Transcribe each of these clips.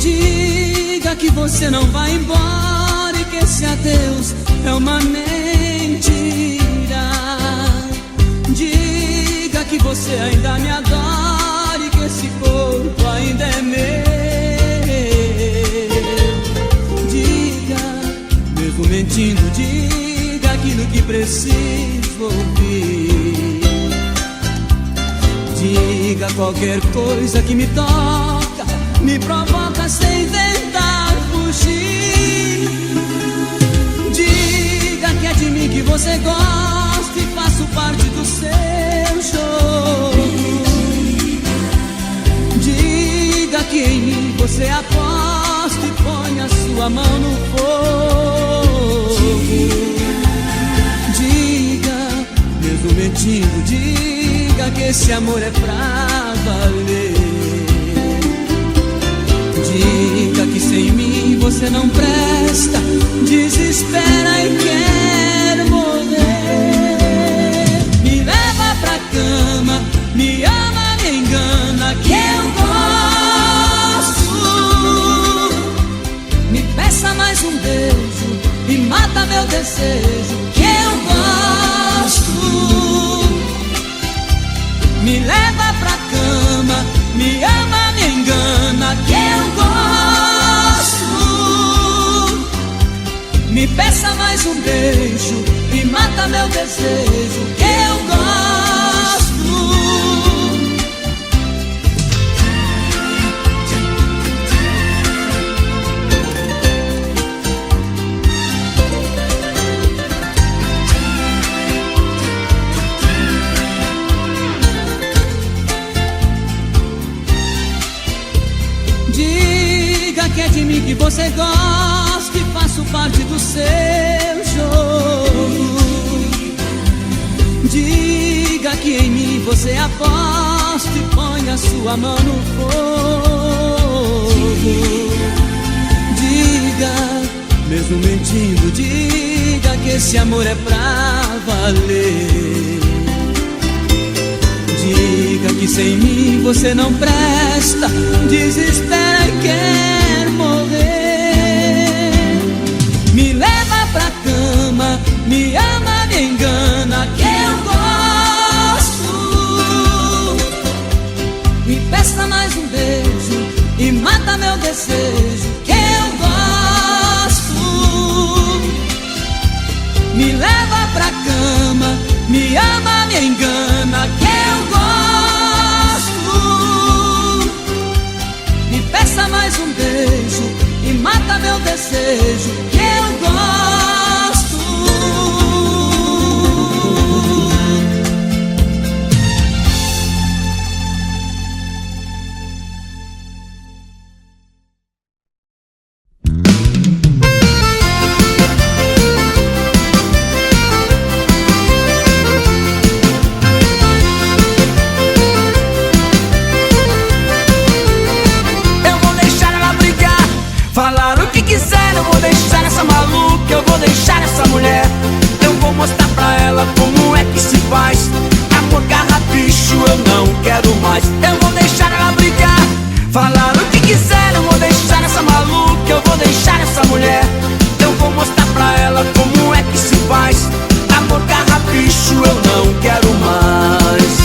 Diga que você não vai embora e que esse adeus é uma mentira. Diga que você ainda me adora e que esse corpo ainda é meu. Diga, mesmo mentindo, diga aquilo que preciso ouvir. Diga qualquer coisa que me toca, me provoca sem tentar fugir. Diga que é de mim que você gosta e faço parte do seu jogo. Diga que em mim você aposta e põe a sua mão no fogo. Diga, mesmo mentindo, diga que esse amor é pra valer. Diga que sem mim você não presta, desespera e quer morrer. Me leva pra cama, me ama, me engana, que eu gosto. Me peça mais um beijo e mata meu desejo, que eu gosto. Me leva pra cama, me ama, me engana, que eu gosto. Me peça mais um beijo e mata meu desejo, que eu gosto. Diga que é de mim que você gosta e faço parte do seu jogo. Diga que em mim você aposta e põe a sua mão no fogo. Diga, mesmo mentindo, diga que esse amor é pra valer. Diga que sem mim você não presta, desespera e quer morrer. Me leva pra cama, me ama, me engana, que eu gosto. Me peça mais um beijo e mata meu desejo, que eu gosto. Me leva pra cama, me ama, me engana, que eu gosto. Me peça mais um beijo e mata meu desejo, que eu gosto. Eu vou deixar essa maluca, eu vou deixar essa mulher. Eu vou mostrar pra ela como é que se faz. Amor, carrapicho, eu não quero mais. Eu vou deixar ela brigar, falar o que quiser. Eu vou deixar essa maluca, eu vou deixar essa mulher. Eu vou mostrar pra ela como é que se faz. Amor, carrapicho, eu não quero mais.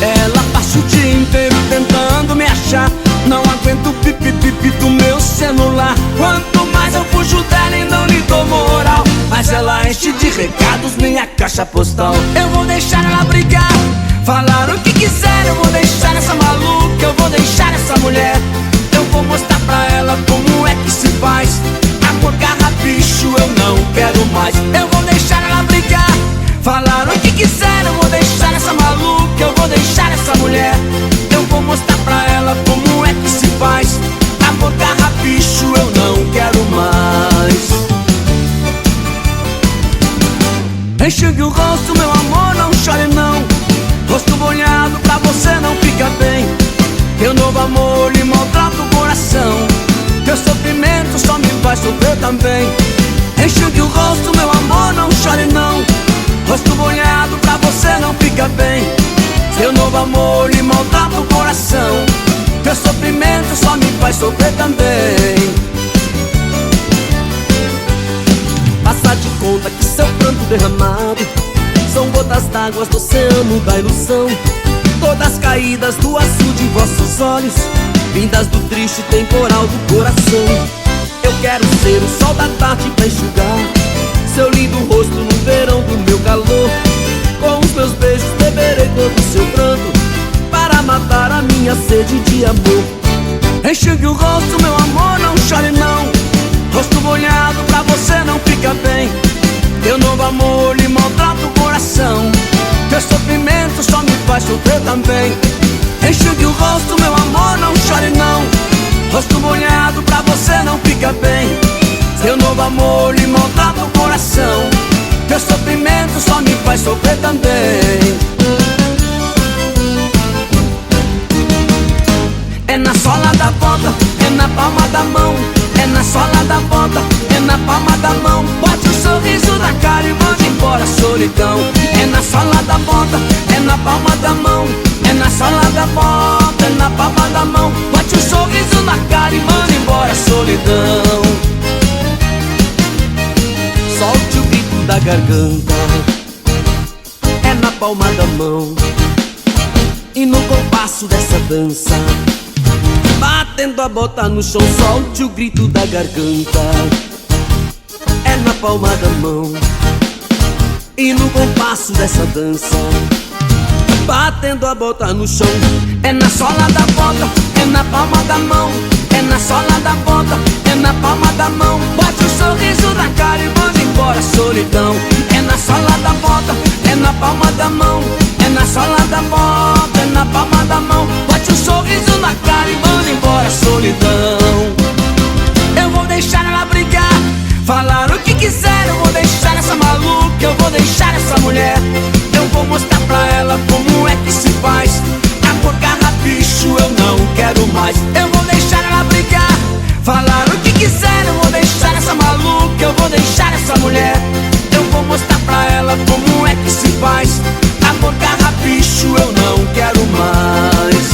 Ela passa o dia inteiro tentando me achar. Não aguento o pipi-pipi do meu celular. Quanto mais eu fujo dela e não lhe dou moral, mas ela enche de recados minha caixa postal. Eu vou deixar ela brigar, falar o que quiser. Eu vou deixar essa maluca, eu vou deixar essa mulher. Eu vou mostrar pra ela como é que se faz. Amor, carrapicho, eu não quero mais. Eu vou deixar ela brigar, falar o que quiser. Eu vou deixar essa maluca, eu vou deixar essa mulher. Eu vou mostrar pra ela como é que se faz. Amor, carrapicho, eu não quero mais. Enxugue o rosto, meu amor, não chore não. Rosto molhado pra você não fica bem. Teu novo amor lhe maltrata o coração. Teu sofrimento só me faz sofrer também. Enxugue o rosto, meu amor, não chore não. Rosto molhado pra você não fica bem. Teu novo amor lhe maltrata o coração. Teu sofrimento só me faz sofrer também. Faça de conta que seu pranto derramado são gotas d'água do oceano da ilusão, todas caídas do azul de vossos olhos, vindas do triste temporal do coração. Eu quero ser o sol da tarde pra enxugar seu lindo rosto no verão do meu calor. Com os meus beijos beberei todo o seu pranto para matar a minha sede de amor. Enxugue o rosto, meu amor, não chore não. Rosto molhado pra você não fica bem. Teu novo amor lhe maltrata o coração. Teu sofrimento só me faz sofrer também. Enxugue o rosto, meu amor, não chore não. Rosto molhado pra você não fica bem. Teu novo amor lhe maltrata o coração. Teu sofrimento só me faz sofrer também. É na sola da bota, é na palma da mão. É na sola da bota, é na palma da mão. Bote um sorriso na cara e mande embora a solidão. É na sola da bota, é na palma da mão. É na sola da bota, é na palma da mão. Bote um sorriso na cara e mande embora a solidão. Solte o grito da garganta, é na palma da mão. E no compasso dessa dança, batendo a bota no chão, solte o grito da garganta, é na palma da mão. E no compasso dessa dança, batendo a bota no chão, é na sola da bota, é na palma da mão. É na sola da bota, é na palma da mão. Bote um sorriso na cara e mande embora a solidão. É na sola da bota, é na palma da mão. É na sola da bota, é na palma da mão. Bote um sorriso na cara e mande embora a solidão. Eu vou deixar ela brigar, falar o que quiser. Eu vou deixar essa maluca, eu vou deixar essa mulher. Eu vou mostrar pra ela como é que se faz. A porcarra bicho eu não quero mais. Eu vou deixar ela brigar, falar o que quiser. Eu vou deixar essa maluca, eu vou deixar essa mulher. Eu vou mostrar pra ela como é que se faz. A porcarra bicho eu não quero mais.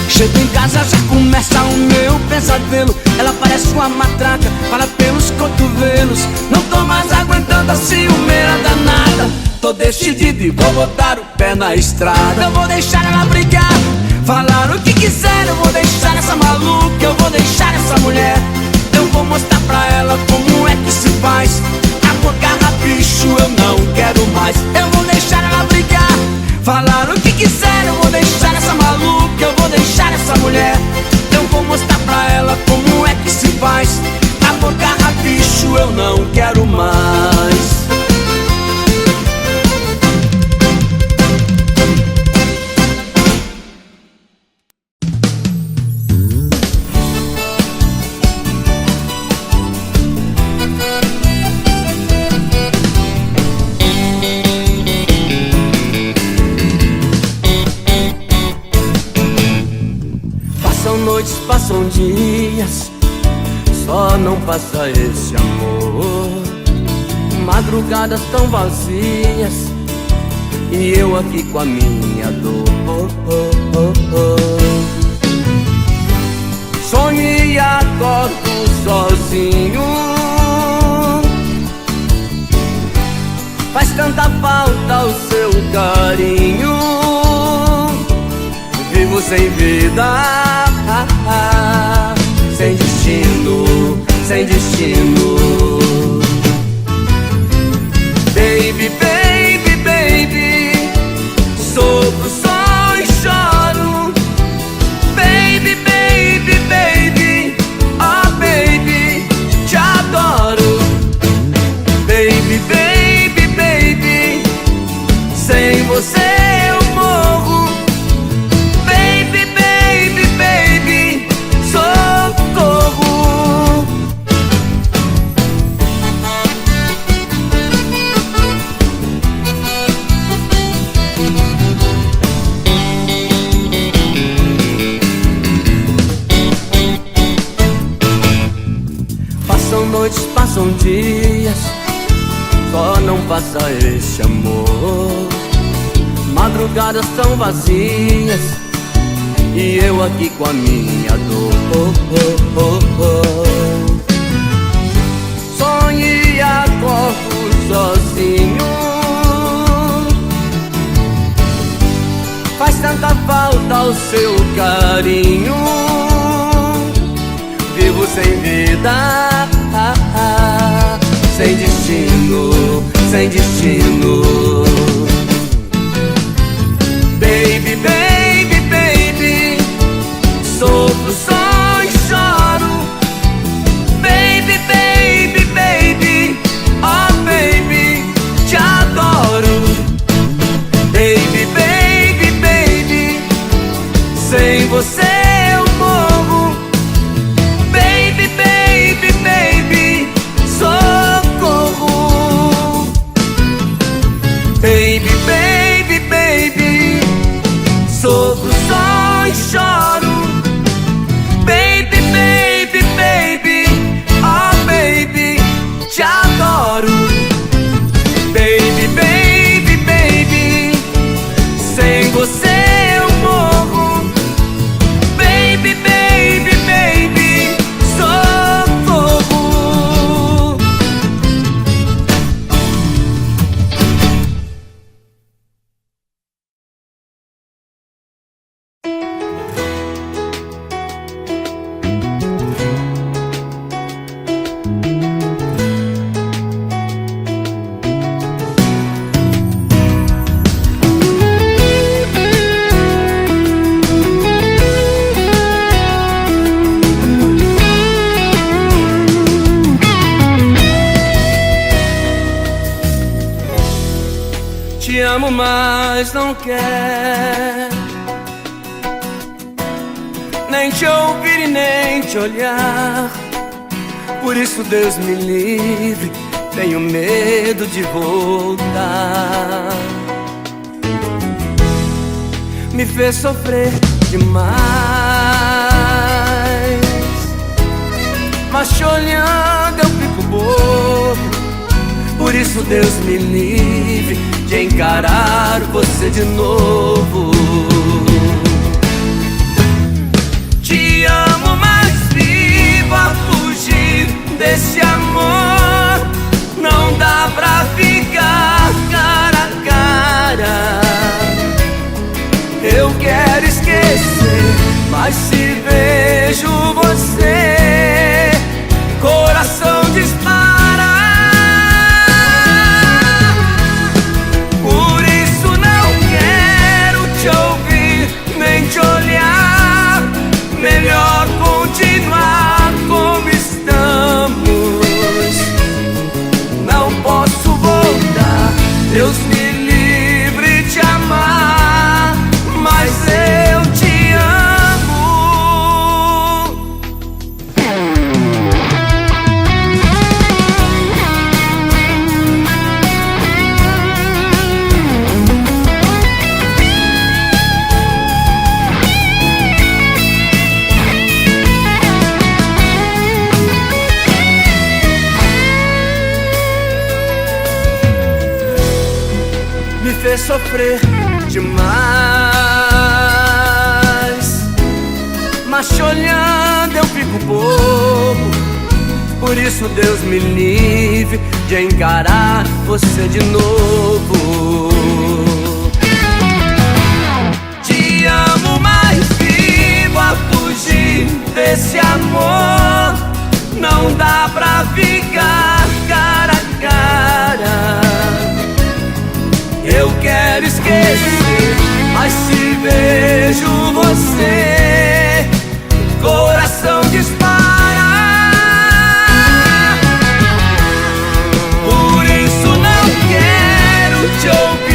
Chego em casa, já começa o meu pesadelo. Ela parece uma matraca, fala pelos cotovelos. Não tô mais aguentando a ciumeira danada. Tô decidido e vou botar o pé na estrada. Eu vou deixar ela brigar, falar o que quiser. Eu vou deixar essa maluca, eu vou deixar essa mulher. Eu vou mostrar pra ela como é que se faz. A porcarra bicho eu não quero mais. Eu vou deixar ela brigar, falar o que quiser. Eu vou deixar essa maluca, eu vou deixar essa mulher. Eu vou mostrar pra ela como é que se faz. A porcarra bicho eu não quero mais. Passam dias, só não passa esse amor. Madrugadas tão vazias e eu aqui com a minha dor. Sonho e acordo sozinho. Faz tanta falta o seu carinho. Vivo sem vida, sem destino, sem destino. Baby, baby, baby, sofro, só e choro. Baby, baby, baby, oh baby, te adoro. Baby, baby, baby, sem você eu morro. Baby, baby, baby, socorro. Passam noites, passam dias, só não passa esse amor. Madrugadas tão vazias e eu aqui com a minha dor. Sonho e acordo sozinho, faz tanta falta o seu carinho. Vivo sem vida, sem destino, sem destino. Baby, baby, baby, sofro, sonho, choro. Baby, baby, baby, oh baby, te adoro. Baby, baby, baby, sem você eu morro. Baby, baby, baby, socorro. Baby, baby, baby, sofro, sonho, choro. Baby, baby, baby, oh baby, te adoro. Baby, baby, baby, sem você eu morro. Baby, baby, baby, socorro. Te amo, mas não quer nem te ouvir e nem te olhar. Por isso Deus me livre, tenho medo de voltar. Me fez sofrer demais, mas te olhando eu fico bobo. Por isso Deus me livre de encarar você de novo. Te amo, mas vivo a fugir desse amor. Não dá pra ficar cara a cara. Eu quero esquecer, mas se vejo você, coração dispara. Melhor continuar como estamos. Não posso voltar, Deus me livre de amar, mas eu te amo. Me fez sofrer demais, mas te olhando eu fico bobo. Por isso Deus me livre de encarar você de novo. Te amo, mas vivo a fugir desse amor. Não dá pra ficar cara a cara. Eu quero esquecer, mas se vejo você, coração dispara. Por isso não quero te ouvir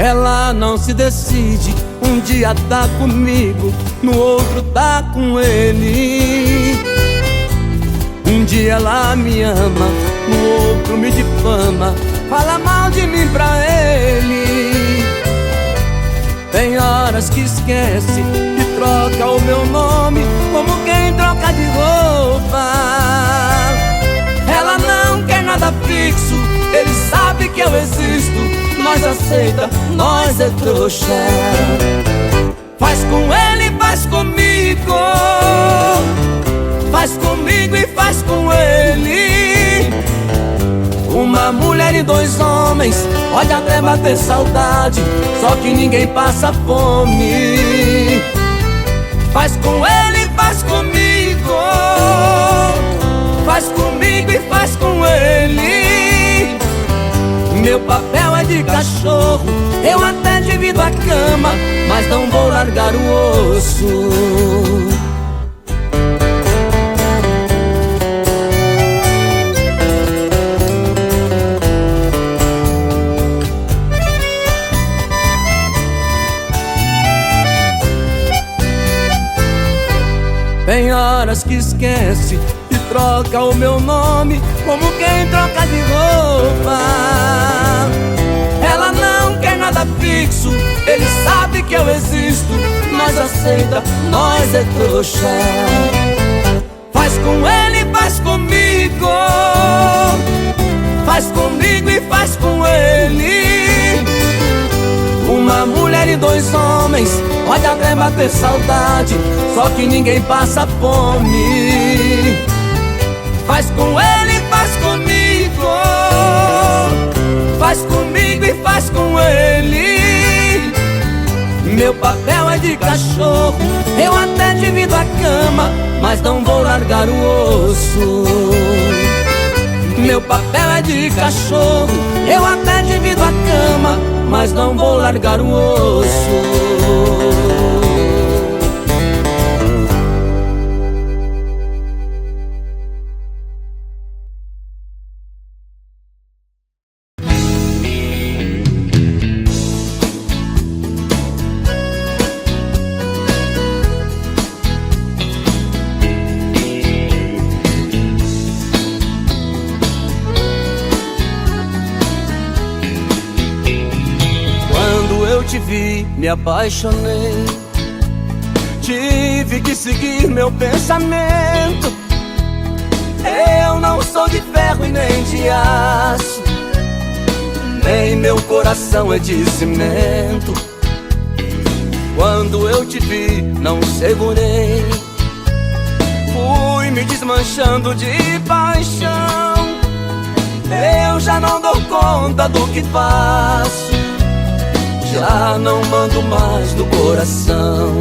Ela não se decide, um dia tá comigo, no outro tá com ele. Um dia ela me ama, no outro me difama, fala mal de mim pra ele. Tem horas que esquece e troca o meu nome, como quem troca de roupa. Ela não quer nada fixo, ele sabe que eu existo. Nós aceita, nós é trouxa. Faz com ele, faz comigo. Faz comigo e faz com ele. Uma mulher e dois homens, pode até bater saudade, só que ninguém passa fome. Faz com ele, faz comigo. Faz comigo e faz com ele. Meu papel é de cachorro, eu até divido a cama, mas não vou largar o osso. Tem horas que esquece e troca o meu nome, como quem troca de roupa. Ela não quer nada fixo, ele sabe que eu existo. Nós aceita, nós é trouxa. Faz com ele, faz comigo. Faz comigo e faz com ele. Uma mulher e dois homens, pode até bater saudade, só que ninguém passa fome. Faz com ele, faz comigo. Faz comigo e faz com ele. Meu papel é de cachorro, eu até divido a cama, mas não vou largar o osso. Meu papel é de cachorro, eu até divido a cama, mas não vou largar o osso. Te vi, me apaixonei. Tive que seguir meu pensamento. Eu não sou de ferro e nem de aço, nem meu coração é de cimento. Quando eu te vi, não segurei. Fui me desmanchando de paixão. Eu já não dou conta do que faço, já não mando mais no coração.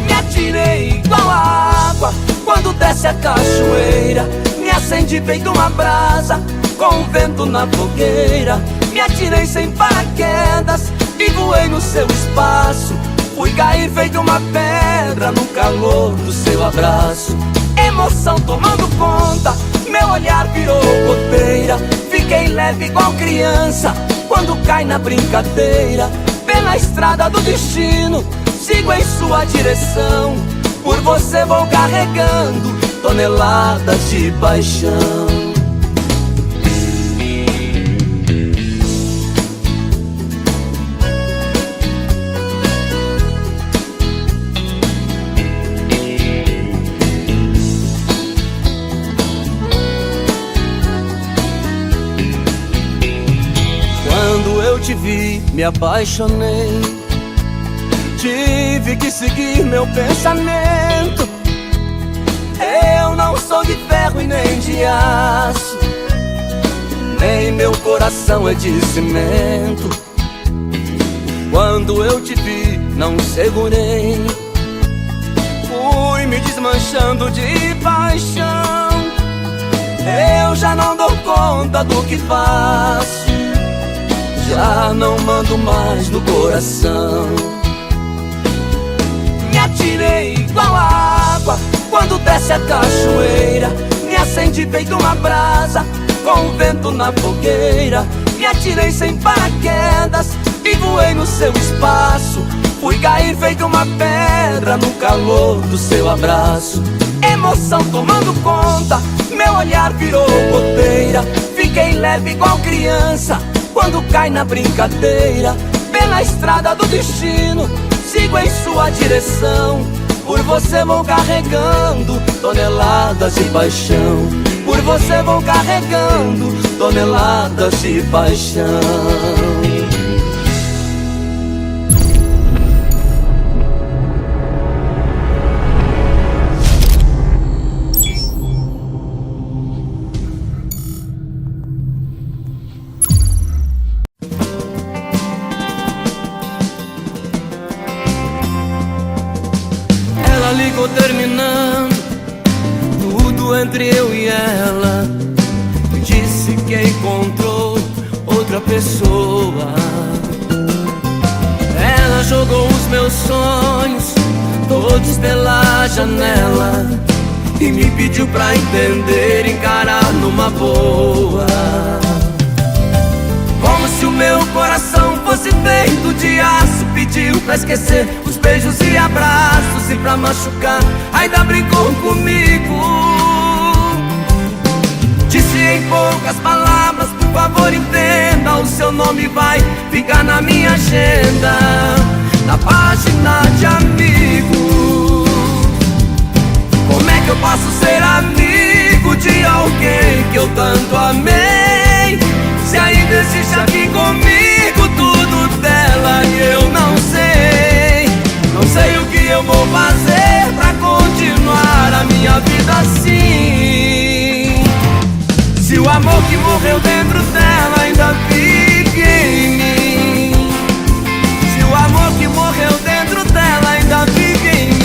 Me atirei igual a água quando desce a cachoeira. Me acendi feito uma brasa com o vento na fogueira. Me atirei sem paraquedas e voei no seu espaço. Fui cair feito uma pedra no calor do seu abraço. Emoção tomando conta, meu olhar virou goteira. Fiquei leve igual criança quando cai na brincadeira. Pela estrada do destino, sigo em sua direção. Por você vou carregando toneladas de paixão. Te vi, me apaixonei. Tive que seguir meu pensamento. Eu não sou de ferro e nem de aço, nem meu coração é de cimento. Quando eu te vi, não segurei. Fui me desmanchando de paixão. Eu já não dou conta do que faço, já não mando mais no coração. Me atirei igual a água quando desce a cachoeira. Me acendi feito uma brasa com o vento na fogueira. Me atirei sem paraquedas e voei no seu espaço. Fui cair feito uma pedra no calor do seu abraço. Emoção tomando conta, meu olhar virou goteira. Fiquei leve igual criança quando cai na brincadeira. Pela estrada do destino, sigo em sua direção. Por você vou carregando toneladas de paixão. Por você vou carregando toneladas de paixão. Ela ligou terminando tudo entre eu e ela. Disse que encontrou outra pessoa. Ela jogou os meus sonhos todos pela janela e me pediu pra entender, encarar numa boa. Como se o meu coração fosse feito de aço. Pediu pra esquecer os beijos e abraços, e pra machucar ainda brincou comigo. Disse em poucas palavras, por favor entenda, o seu nome vai ficar na minha agenda, na página de amigo. Como é que eu posso ser amigo de alguém que eu tanto amei, se ainda existe aqui comigo tudo dela e eu não sei? Não sei o que eu vou fazer pra continuar a minha vida assim. Se o amor que morreu dentro dela ainda fica em mim. Se o amor que morreu dentro dela ainda fica em mim.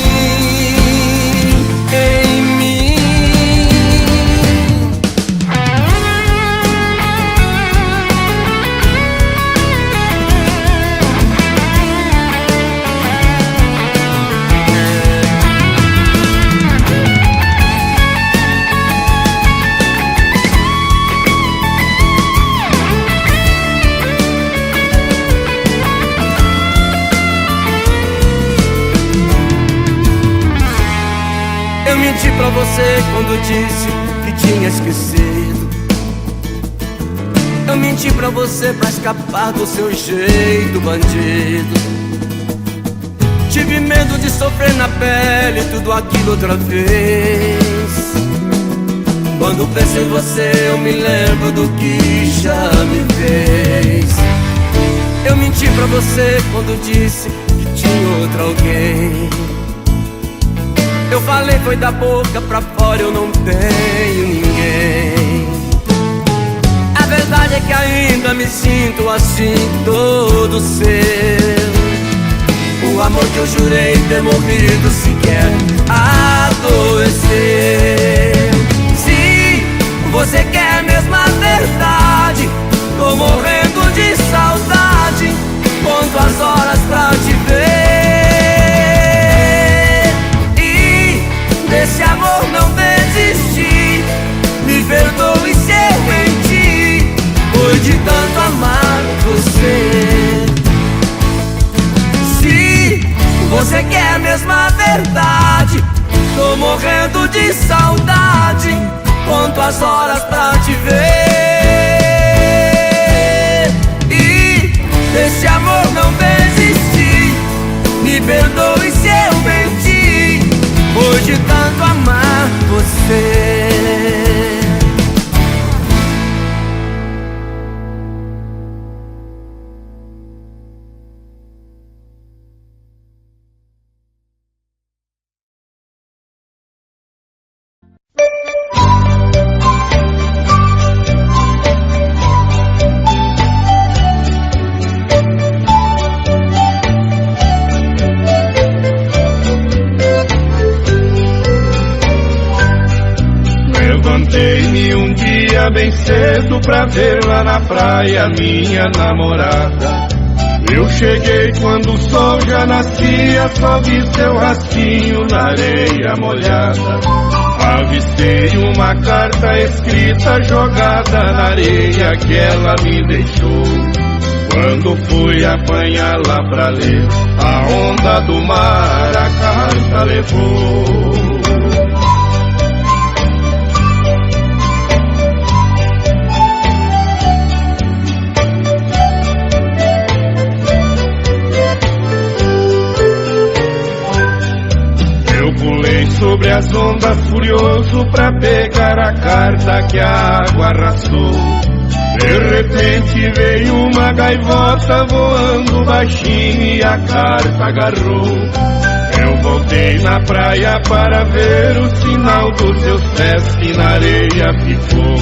Em mim. Eu menti pra você quando disse que tinha esquecido. Eu menti pra você pra escapar do seu jeito bandido. Tive medo de sofrer na pele tudo aquilo outra vez. Quando penso em você eu me lembro do que já me fez. Eu menti pra você quando disse que tinha outro alguém. Eu falei foi da boca pra fora, eu não tenho ninguém. A verdade é que ainda me sinto assim, todo seu. O amor que eu jurei ter morrido sequer adoeceu. Se você quer mesmo a verdade, tô morrendo de saudade, conto as horas pra te ver. Desse amor não desisti, me perdoe se eu menti, foi de tanto amar você. Se você quer mesmo a verdade, tô morrendo de saudade, conto as horas pra te ver. E desse amor não desisti, me perdoe se eu menti, foi de tanto amar você. Levantei-me um dia bem cedo pra ver lá na praia minha namorada. Eu cheguei quando o sol já nascia, só vi seu rascunho na areia molhada. Avistei uma carta escrita jogada na areia que ela me deixou. Quando fui apanhá-la pra ler, a onda do mar a carta levou. Pulei sobre as ondas furioso pra pegar a carta que a água arrastou. De repente veio uma gaivota voando baixinho e a carta agarrou. Eu voltei na praia para ver o sinal dos seus pés que na areia ficou.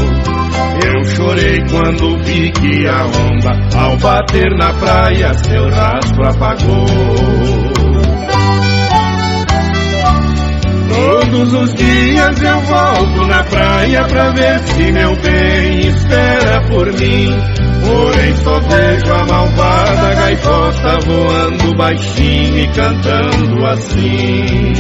Eu chorei quando vi que a onda, ao bater na praia, seu rastro apagou. Todos os dias eu volto na praia pra ver se meu bem espera por mim. Porém só vejo a malvada gaivota voando baixinho e cantando assim.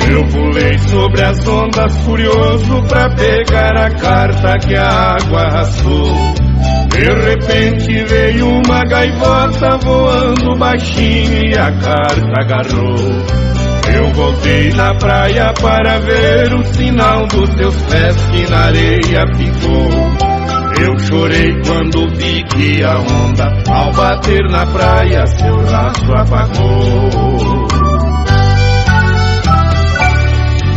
Eu pulei sobre as ondas furioso pra pegar a carta que a água arrastou. De repente veio uma gaivota voando baixinho e a carta agarrou. Eu voltei na praia para ver o sinal dos seus pés que na areia ficou. Eu chorei quando vi que a onda, ao bater na praia, seu rastro apagou.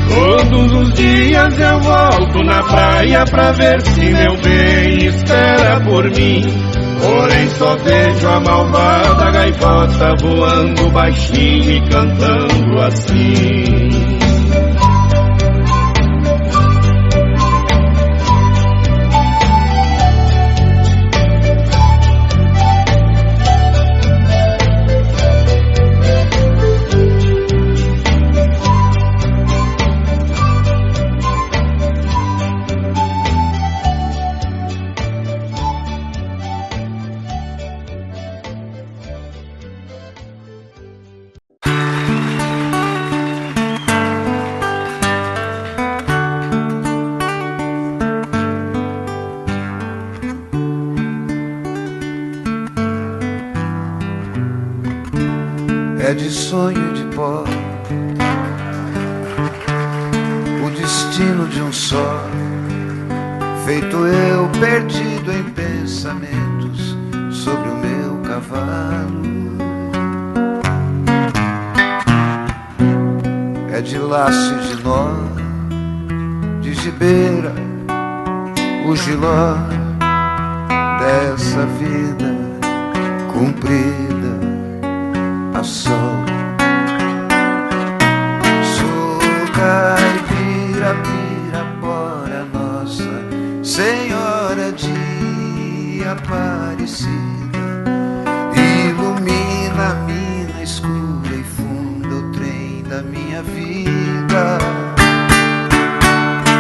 Todos os dias eu volto na praia pra ver se meu bem espera por mim. Porém só vejo a malvada gaivota voando baixinho e cantando assim. É de sonho de pó o destino de um só, feito eu perdido em pensamentos sobre o meu cavalo. É de laço e de nó, de gibeira, o giló dessa vida cumprida a sol. Sou caipira, pirapora nossa Senhora de Aparecida, ilumina a mina escura e funda o trem da minha vida.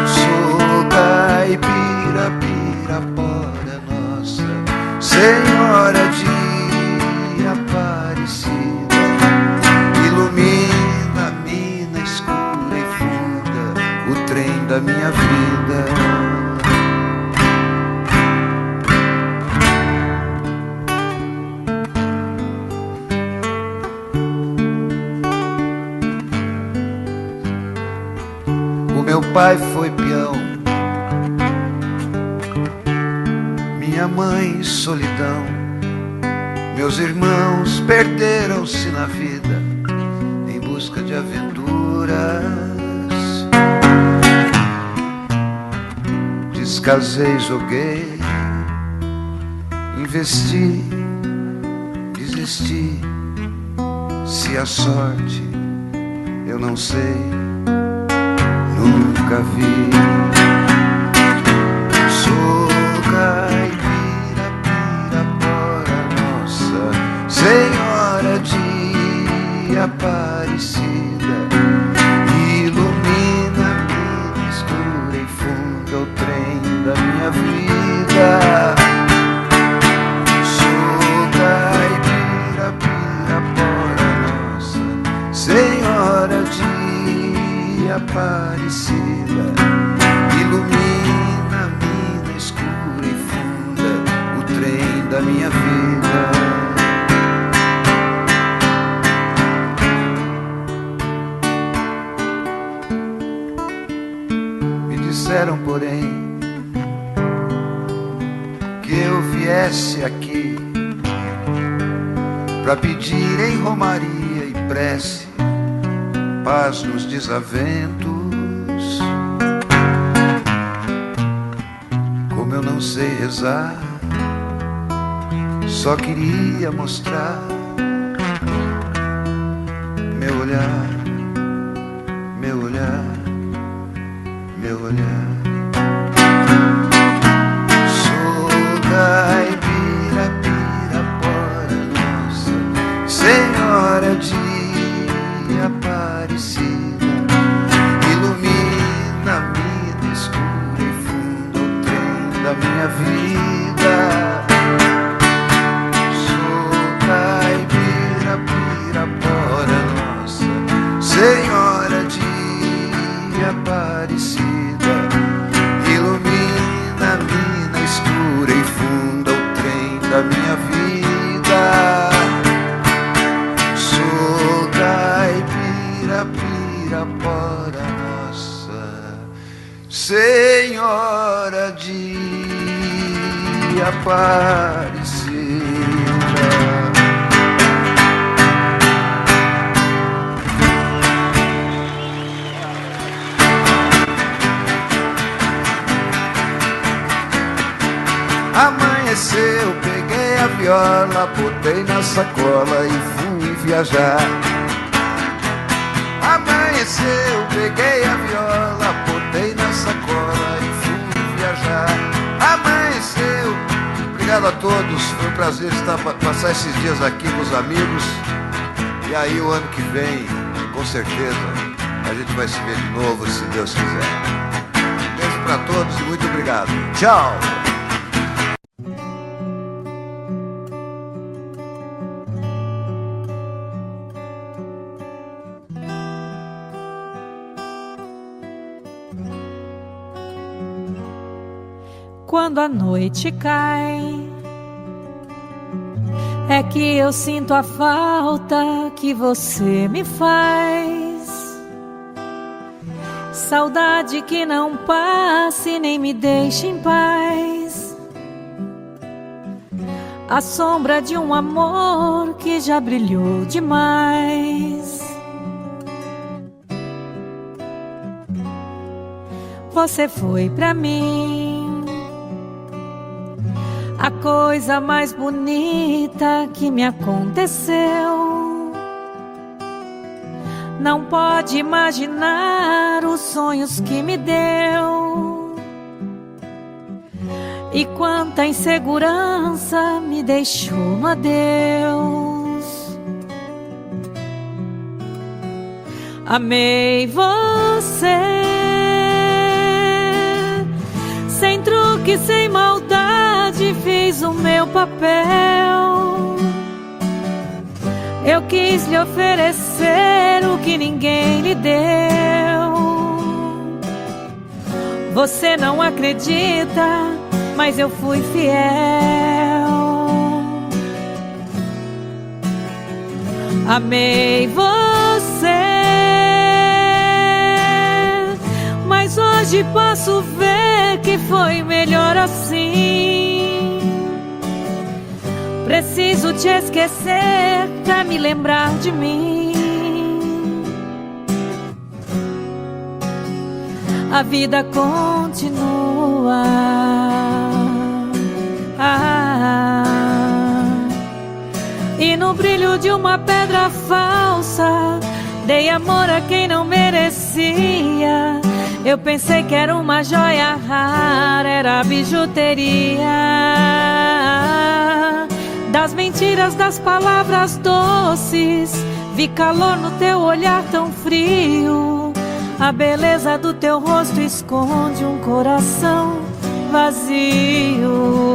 Sou caipira, pirapora nossa Senhora de Aparecida, ilumina a mina escura e funda o trem da minha vida. O meu pai foi peão, minha mãe solidão, meus irmãos perderam-se na vida em busca de aventuras. Descasei, joguei, investi, desisti. Se a sorte eu não sei, nunca vi. Sou caipira, pirapora nossa Senhora de Aparecida, ilumina a mina viesse aqui pra pedir em romaria e prece paz nos desaventos. Como eu não sei rezar, só queria mostrar meu olhar, meu olhar, meu olhar. Sou caipira, pirapora, nossa Senhora de Aparecida, ilumina-me no escuro e fundo o trem da minha vida. Sou caipira, pirapora, nossa Senhora de Aparecida, ilumina-me na escura e funda o trem da minha vida. Sou caipira, pirapora, nossa Senhora de Aparecida. Amanheceu, peguei a viola, botei na sacola e fui viajar. Amanheceu, peguei a viola, botei na sacola e fui viajar. Amanheceu. Obrigado a todos, foi um prazer passar esses dias aqui com os amigos. E aí o ano que vem, com certeza, a gente vai se ver de novo, se Deus quiser. Um beijo pra todos e muito obrigado. Tchau! Quando a noite cai, é que eu sinto a falta que você me faz. Saudade que não passe nem me deixe em paz. A sombra de um amor que já brilhou demais. Você foi pra mim a coisa mais bonita que me aconteceu. Não pode imaginar os sonhos que me deu. E quanta insegurança me deixou no adeus. Amei você, sem truque, sem maldade, fiz o meu papel. Eu quis lhe oferecer o que ninguém lhe deu. Você não acredita, mas eu fui fiel. Amei você, mas hoje posso ver que foi melhor assim. Preciso te esquecer pra me lembrar de mim. A vida continua. E no brilho de uma pedra falsa, dei amor a quem não merecia. Eu pensei que era uma joia rara, era bijuteria. Das mentiras, das palavras doces, vi calor no teu olhar tão frio. A beleza do teu rosto esconde um coração vazio.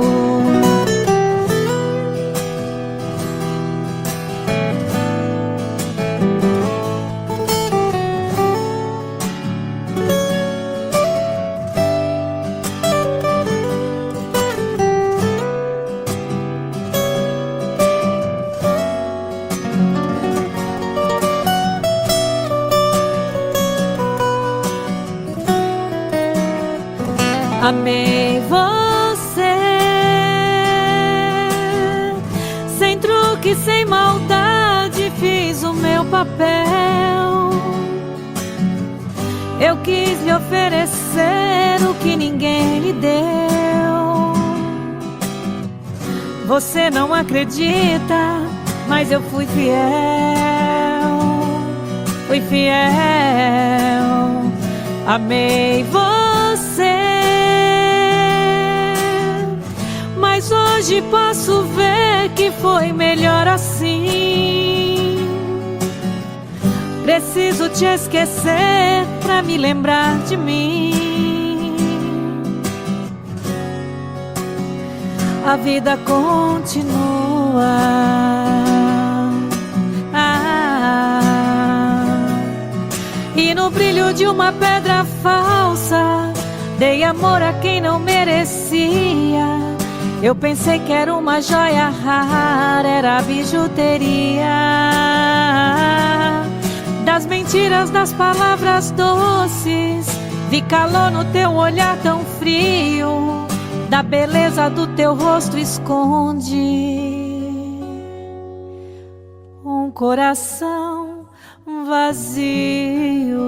Amei você, que sem maldade fiz o meu papel. Eu quis lhe oferecer o que ninguém lhe deu. Você não acredita, mas eu fui fiel. Fui fiel, amei você. Mas hoje posso ver que foi melhor assim. Preciso te esquecer pra me lembrar de mim. A vida continua. E no brilho de uma pedra falsa dei amor a quem não merecia. Eu pensei que era uma joia rara, era bijuteria. Das mentiras, das palavras doces, vi calor no teu olhar tão frio. Da beleza do teu rosto esconde um coração vazio.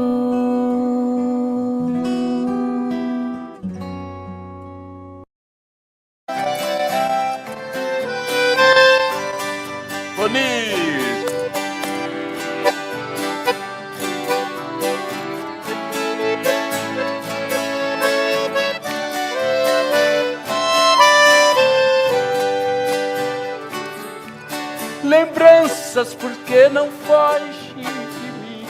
Lembranças, porque não foge de mim.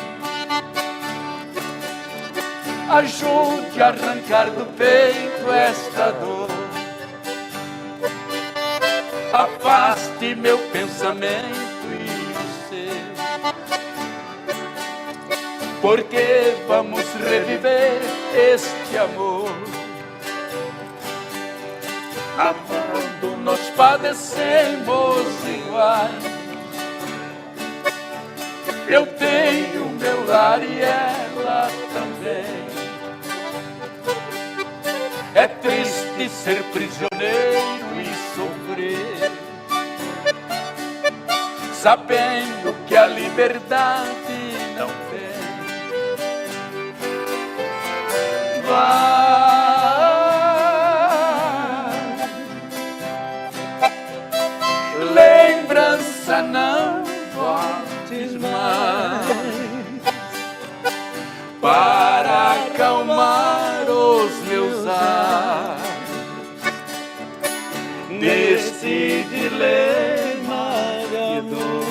Ajude a arrancar do peito esta dor. Afaste meu pensamento e o seu, porque vamos reviver este amor. Amando nós padecemos iguais. Eu tenho meu lar e ela também. É triste ser prisioneiro e sofrer, sabendo que a liberdade não vem. Lembrança, não voltes mais, para acalmar os meus ais neste dilema de dor.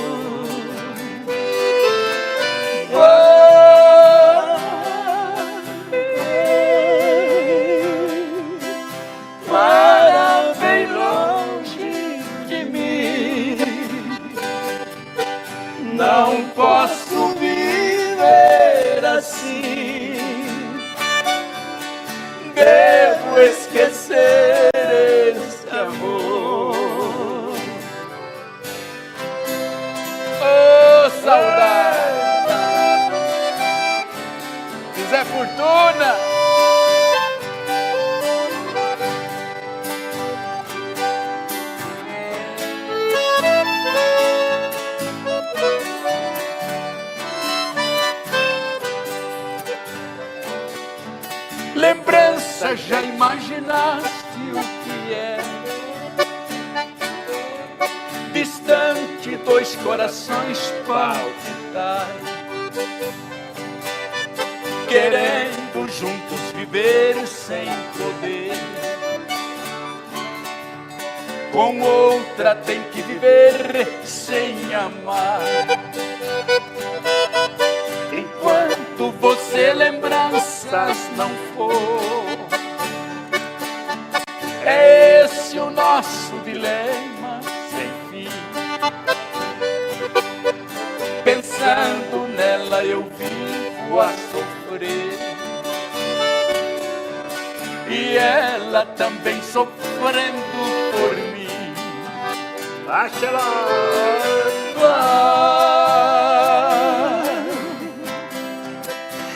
Para bem longe de mim, não posso viver assim. Devo esquecer esse amor. Oh, saudade! Zé Fortuna! Lembrança, já imaginaste o que é? Distante, dois corações palpitar, querendo juntos viver sem poder. Com outra tem que viver sem amar. Enquanto você lembranças não for, é esse o nosso dilema sem fim. Pensando nela eu vivo a sofrer, e ela também sofrendo por mim. Baixa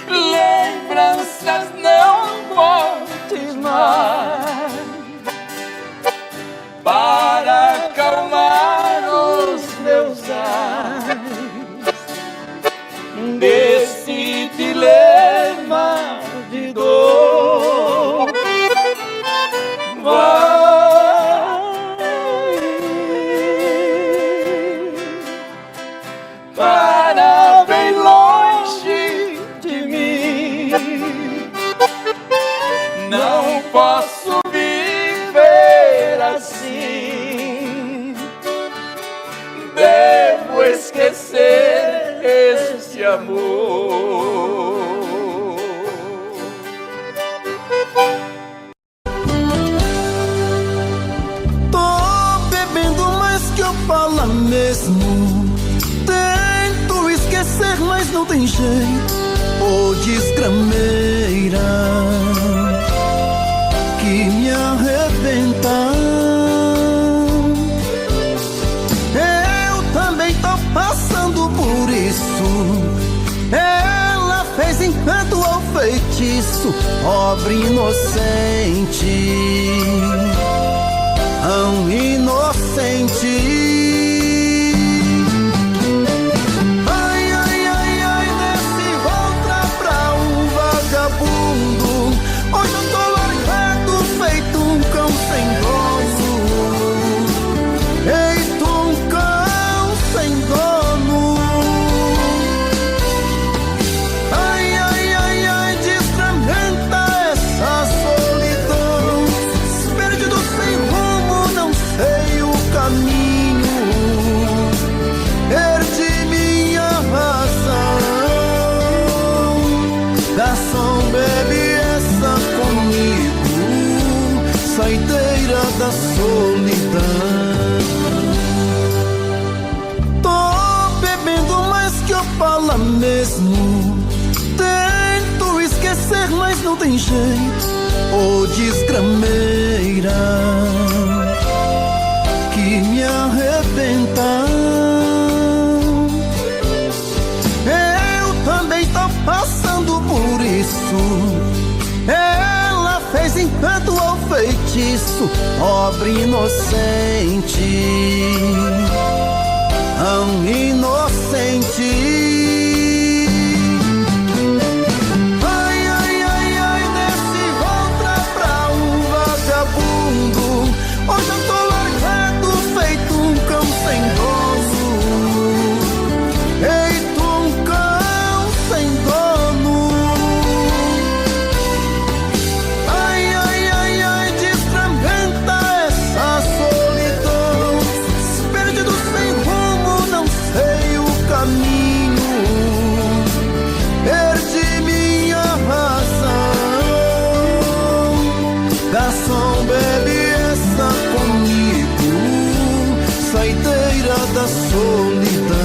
lembranças, não voltes mais, para acalmar os meus assim. Devo esquecer este amor. Tô bebendo mais que eu falo mesmo. Tento esquecer, mas não tem jeito. Ô desgrameira que me arrebenta. Eu também tô passando por isso. Ela fez encanto ao feitiço, pobre inocente, tão inocente. Hoje eu tô largado, feito um cão sem dono. Feito um cão sem dono. Ai, ai, ai, ai, desgramenta essa solidão. Perdido sem rumo, não sei o caminho. Perdi minha razão. Garçom, bebe comigo, saideira da solidão. Tô bebendo mais que eu falo mesmo. Tento esquecer, mas não tem jeito. Ô desgrameira que me arrebenta. Eu também tô passando por isso. Ela fez encanto ao feitiço, pobre inocente, tão inocente. Ai, ai, ai, ai, desse outra pra um vagabundo. Hoje eu tô largado, feito um cão sem dono. Feito um cão sem dono. Perdi minha razão. Garçom, bebe essa comigo, saideira da solidão.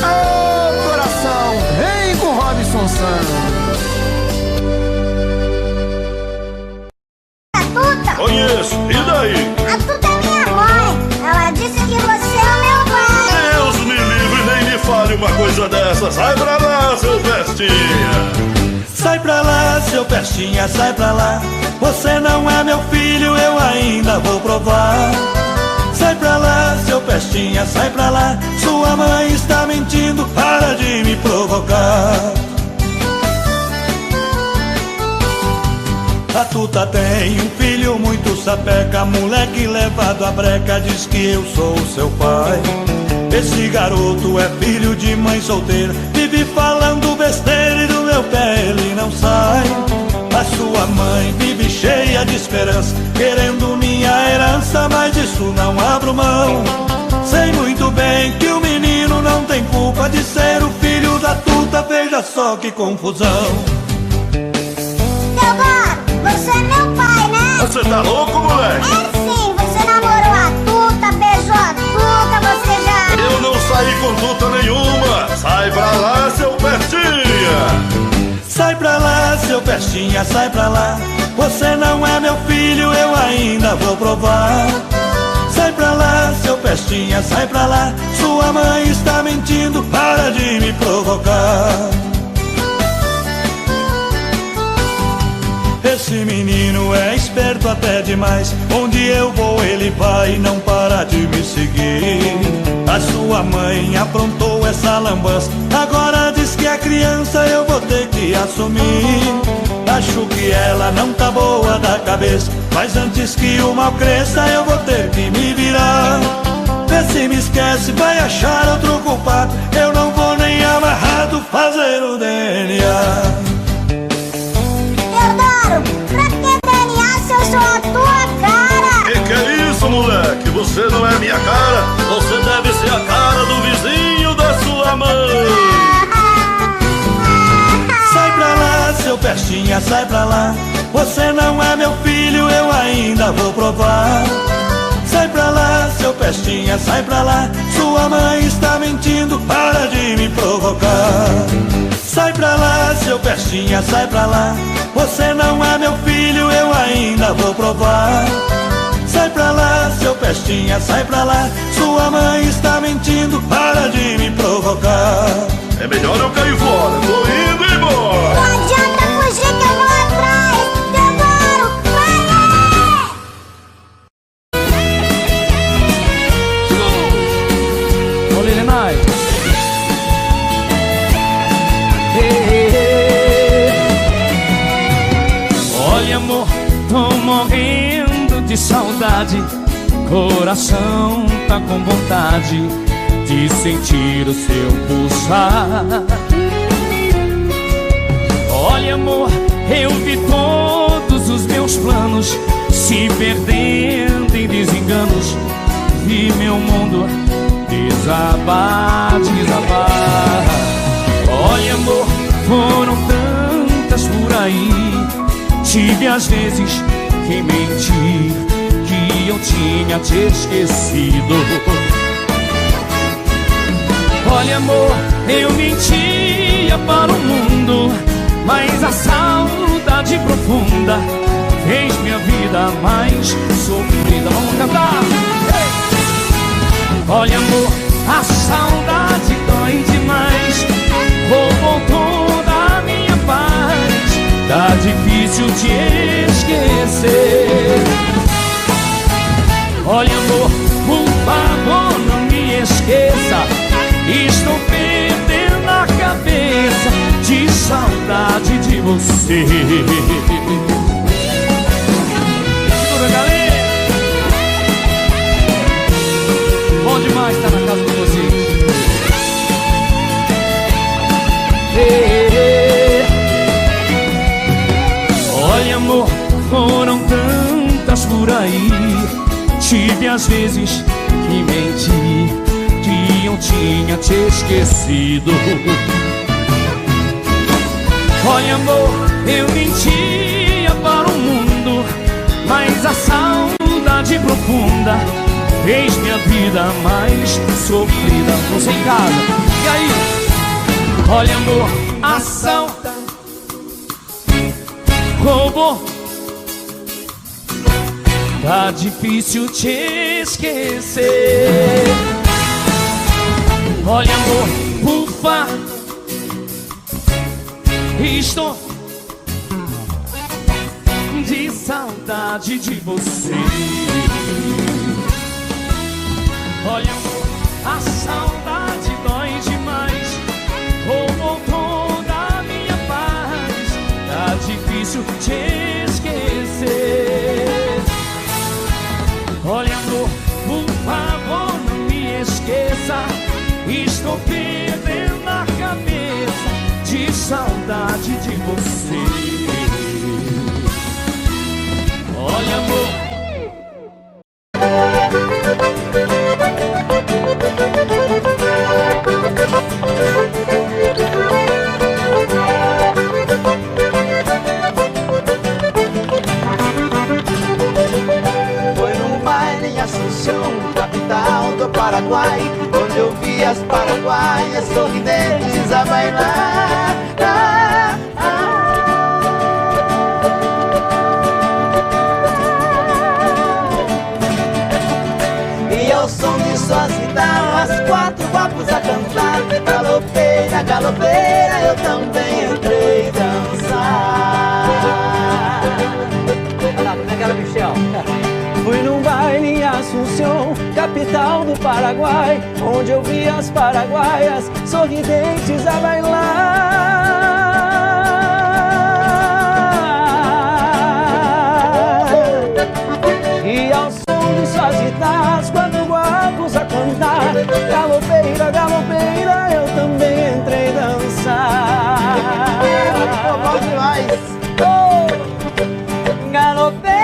Ô coração, vem com Robson Santos. Tuta? Conheço, e daí? A Tuta é minha mãe. Ela disse que você é o meu pai. Deus me livre, nem me fale uma coisa dessa. Sai pra lá, seu bestinha. Sai pra lá, seu pestinha, sai pra lá. Você não é meu filho, eu ainda vou provar. Sai pra lá, seu pestinha, sai pra lá. Sua mãe está mentindo, para de me provocar. A Tuta tem um filho muito sapeca, moleque levado à breca, diz que eu sou o seu pai. Esse garoto é filho de mãe solteira, vive falando besteira e do meu pé ele não sai. A sua mãe vive cheia de esperança, querendo minha herança, mas disso não abro mão. Sei muito bem que o menino não tem culpa de ser o filho da Tuta, veja só que confusão. Teodoro, você é meu pai, né? Você tá louco, moleque? É sim, você namorou a Tuta, beijou a Tuta, você já... Eu não saí com Tuta nenhuma. Sai pra lá, seu bestinha. Sai pra lá, seu pestinha, sai pra lá. Você não é meu filho, eu ainda vou provar. Sai pra lá, seu pestinha, sai pra lá. Sua mãe está mentindo, para de me provocar. Esse menino é esperto até demais. Onde eu vou ele vai e não para de me seguir. A sua mãe aprontou essa lambança, agora diz que é criança, eu vou ter que assumir. Acho que ela não tá boa da cabeça, mas antes que o mal cresça eu vou ter que me virar. Vê se me esquece, vai achar outro culpado, eu não vou nem amarrado fazer o DNA. Teodoro, pra que você não é minha cara, você deve ser a cara do vizinho da sua mãe. Sai pra lá, seu pestinha, sai pra lá. Você não é meu filho, eu ainda vou provar. Sai pra lá, seu pestinha, sai pra lá. Sua mãe está mentindo, para de me provocar. Sai pra lá, seu pestinha, sai pra lá. Você não é meu filho, eu ainda vou provar. Sai pra lá, seu pestinha, sai pra lá. Sua mãe está mentindo, para de me provocar. É melhor eu cair fora, tô indo embora. Não adianta fugir que eu vou atrás. Demoro, vai! Olha ele mais. Olha amor, tô morrendo de saudade. Coração tá com vontade de sentir o seu pulsar. Olha amor, eu vi todos os meus planos se perdendo em desenganos. Vi meu mundo desabar, desabar. Olha amor, foram tantas por aí. Tive às vezes que mentir, que eu tinha te esquecido. Olha amor, eu mentia para o mundo, mas a saudade profunda fez minha vida mais sofrida. Vamos cantar! Olha amor, a saudade dói demais, roubou toda a minha paz. Tá difícil te esquecer. Olha amor, por favor não me esqueça. Estou perdendo a cabeça de saudade de você. Segura, galera. Bom demais estar na casa de vocês. Olha amor, foram tantas por aí. Tive às vezes que mentir, que eu tinha te esquecido. Olha amor, eu mentia para o mundo, mas a saudade profunda fez minha vida mais sofrida. Você em casa, e aí? Olha amor, a saudade roubou. Tá difícil te esquecer. Olha amor, por favor, estou de saudade de você. Olha amor, a saudade dói demais, roubou toda a minha paz. Tá difícil te esquecer. Olha amor, por favor não me esqueça. Estou perdendo a cabeça de saudade de você. Olha amor, foi num baile em Assunção, capital do Paraguai, onde eu vi as paraguaias sorridentes a bailar. E ao som de suas guitarras, quatro guapos a cantar. Galopeira, galopeira, eu também entrei dançar. Olha lá, como é que era, Michel? Fui num baile em Assunção, capital do Paraguai, onde eu vi as paraguaias sorridentes a bailar. E ao som de suas guitarras, quando guapos a cantar. Galopeira, galopeira, eu também entrei dançar. Bom demais! Oh, galopeira.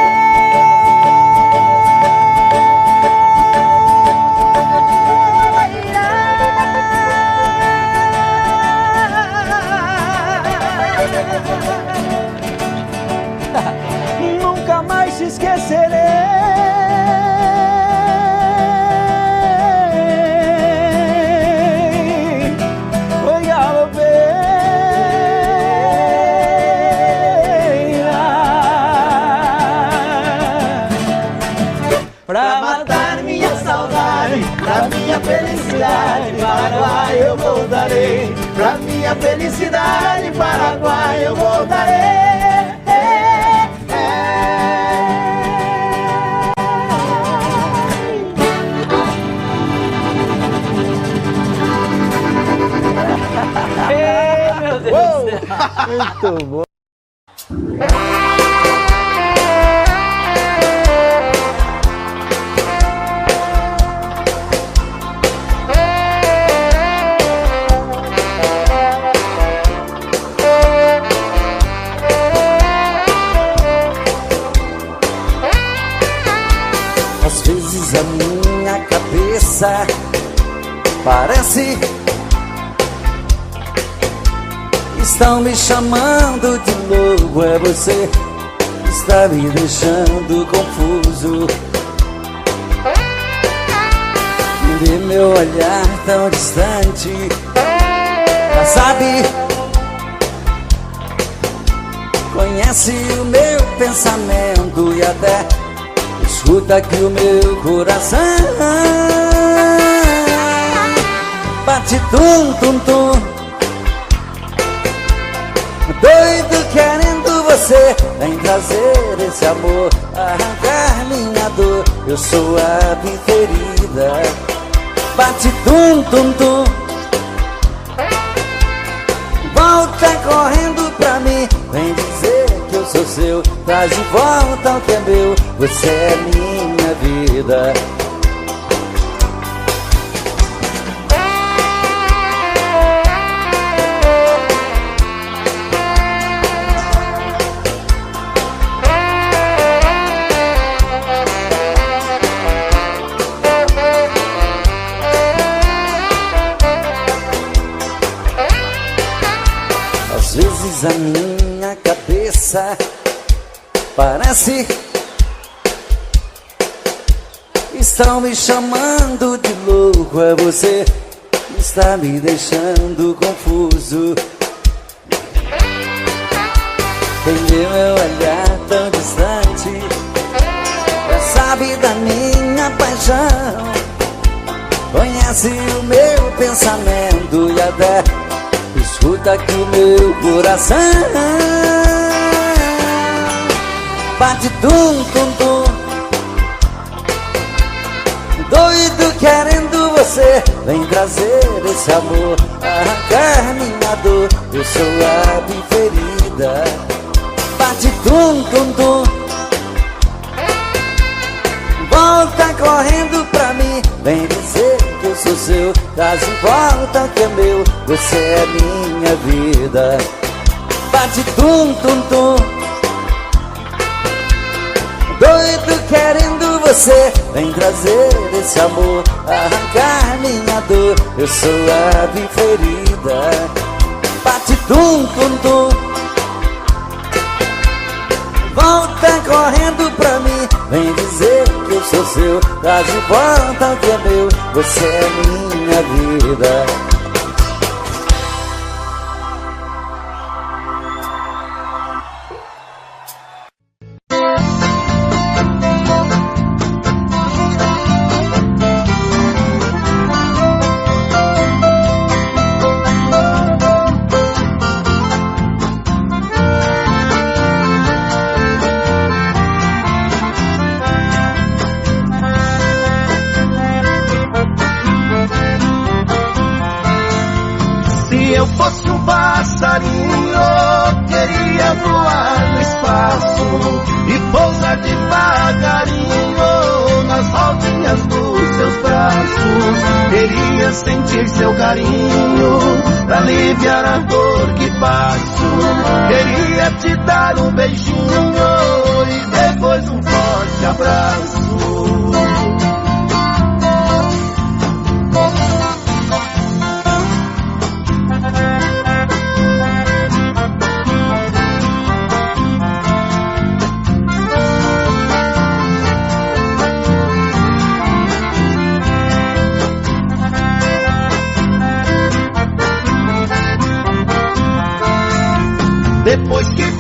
esquecerei. Oi, galopeira, pra matar minha saudade, pra minha felicidade, Paraguai eu voltarei. Pra minha felicidade, Paraguai eu voltarei. meu Deus do céu. Muito bom. Às vezes a minha cabeça parece estão me chamando de louco. É você que está me deixando confuso. Vê meu olhar tão distante, já sabe, conhece o meu pensamento e até escuta que o meu coração bate tum tum tum, doido querendo você. Vem trazer esse amor, arrancar minha dor. Eu sou a ferida, bate tum tum tum. Volta correndo pra mim, vem dizer que eu sou seu. Traz de volta o que é meu, você é minha vida. Às vezes a minha cabeça parece estão me chamando de louco. É você que está me deixando confuso. Tem meu olhar tão distante, já sabe da minha paixão, conhece o meu pensamento e até escuta que o meu coração bate tum tum tum, doido querendo você. Vem trazer esse amor, arrancar minha dor. Eu sou a ferida, bate tum tum tum. Volta correndo pra mim, vem dizer que eu sou seu. Traz de volta o que é meu, você é minha vida. Bate tum tum tum, doido querendo você. Vem trazer esse amor, arrancar minha dor. Eu sou a ferida, bate tum tum tum. Volta correndo pra mim, vem dizer que eu sou seu. Traz de volta o que é meu, você é minha vida. Se eu fosse um passarinho, queria voar no espaço e pousar devagarinho nas rodinhas dos seus braços. Queria sentir seu carinho pra aliviar a dor que passo. Queria te dar um beijinho e depois um forte abraço.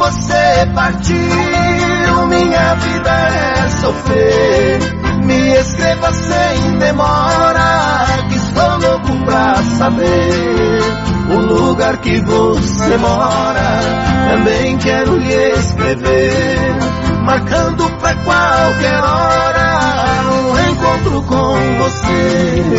você partiu, minha vida é sofrer. Me escreva sem demora, que estou louco pra saber o lugar que você mora. Também quero lhe escrever, marcando pra qualquer hora um encontro com você.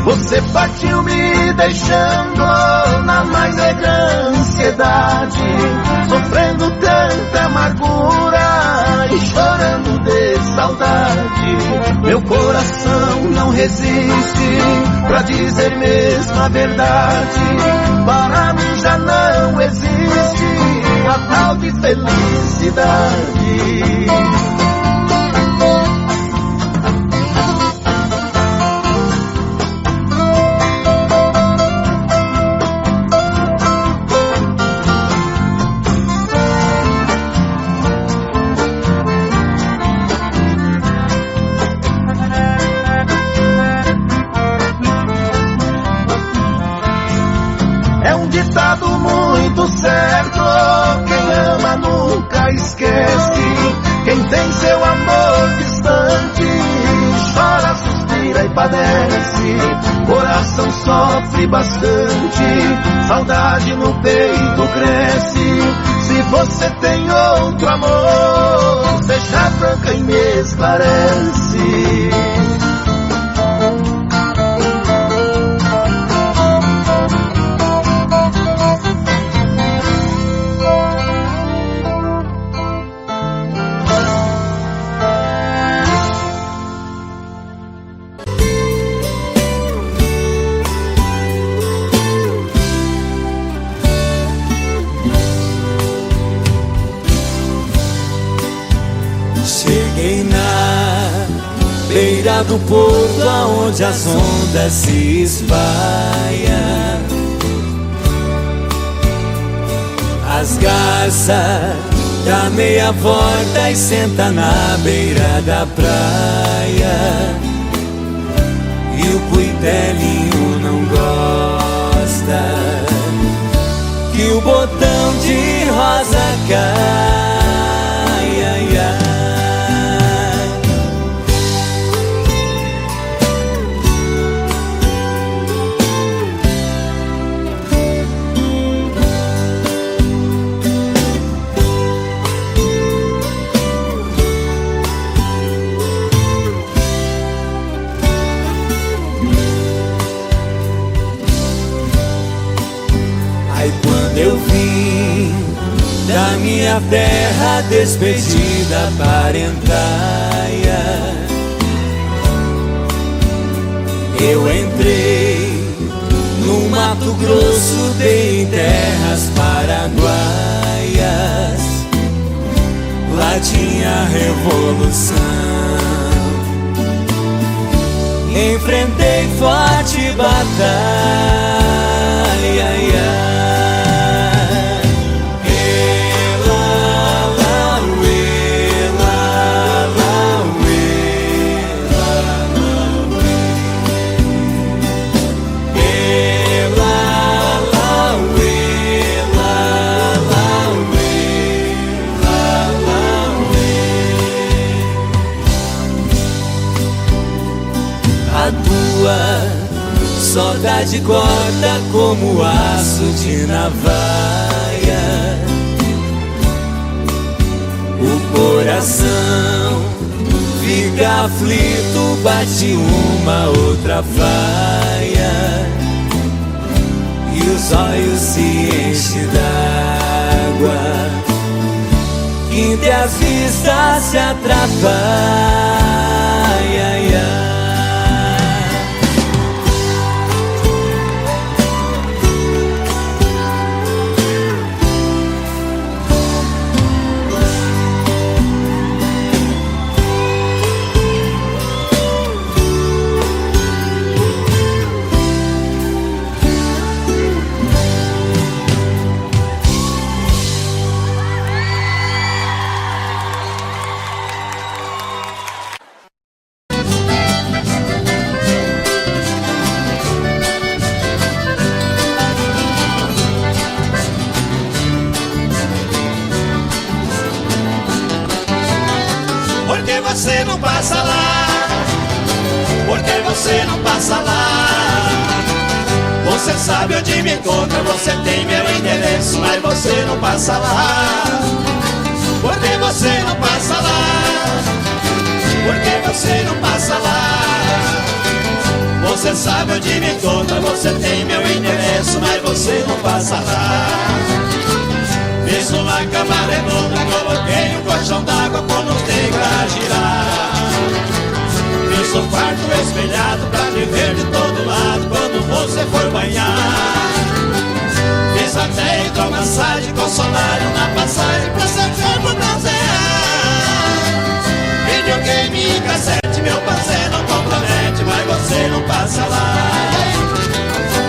Você partiu me deixando na mais negra ansiedade, sofrendo tanta amargura e chorando de saudade. Meu coração não resiste pra dizer mesmo a verdade. Para mim já não existe a tal de felicidade. Muito certo, quem ama nunca esquece. Quem tem seu amor distante chora, suspira e padece. Coração sofre bastante, saudade no peito cresce. Se você tem outro amor, seja franca e me esclarece. Do porto aonde as ondas se espalham, as garças dá meia volta e senta na beira da praia. E o cuitelinho não gosta que o botão de rosa cai, ai, ai. Eu vim da minha terra despedida parentaia. Eu entrei no Mato Grosso, dei terras paraguaias. Lá tinha revolução, enfrentei forte batalha, ai, ai. Saudade corta como aço de navalha. O coração fica aflito, bate uma outra faia. E os olhos se enchem d'água, quinta e as vistas se atrapalham, ai, ai. você não passa lá? Por que você não passa lá? Você sabe onde me encontra, você tem meu endereço, mas você não passa lá. Por que você não passa lá? Por que você não passa lá? Você sabe onde me encontra, você tem meu endereço, mas você não passa lá. Fiz uma cama redonda, coloquei um colchão d'água, coloquei pra girar. Fiz um quarto espelhado pra me ver de todo lado quando você for banhar. Fiz até hidromassagem com solário na passagem pra seu corpo bronzear. Videogame e cassete, meu parceiro não compromete, mas você não passa lá.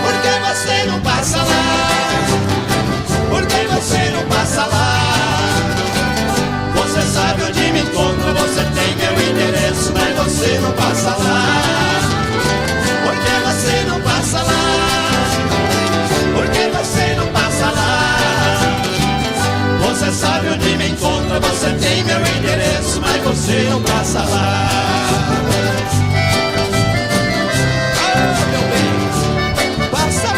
Por que você não passa lá? Por que você não passa lá? Você sabe onde me encontra, você tem meu endereço, mas você não passa lá. Por que você não passa lá? Por que você não passa lá? Você sabe onde me encontra, você tem meu endereço, mas você não passa lá. Ah, meu bem, passa lá.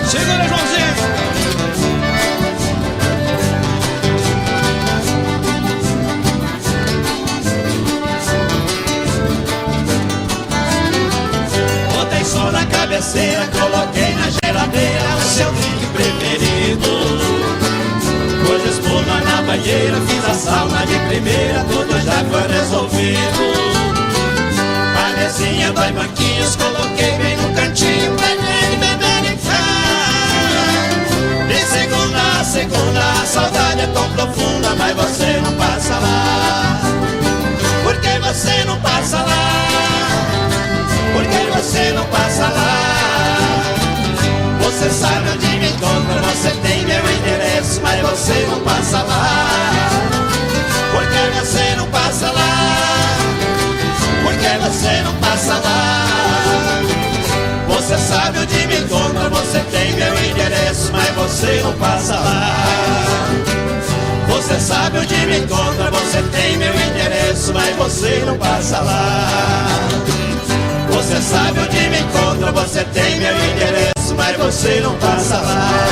Segura, Joãozinho. Botei só na cabeceira, coloquei na geladeira o seu drink preferido. Pus espuma na banheira, fiz a sauna de primeira, tudo já foi resolvido. A mesinha, 2 banquinhos, coloquei bem no cantinho, beber e beber e ficar. De segunda a segunda, a saudade é tão profunda, mas você não passa lá. Por que você não passa lá? Por que você não passa lá? Você sabe onde me encontra, você tem meu endereço, mas você não passa lá. Por que você não passa lá? Por que você não passa lá? Você sabe onde me encontra, você tem meu endereço, mas você não passa lá. Você sabe onde me encontra, você tem meu endereço, mas você não passa lá. Você sabe onde me encontra, você tem meu endereço, mas você não passa lá.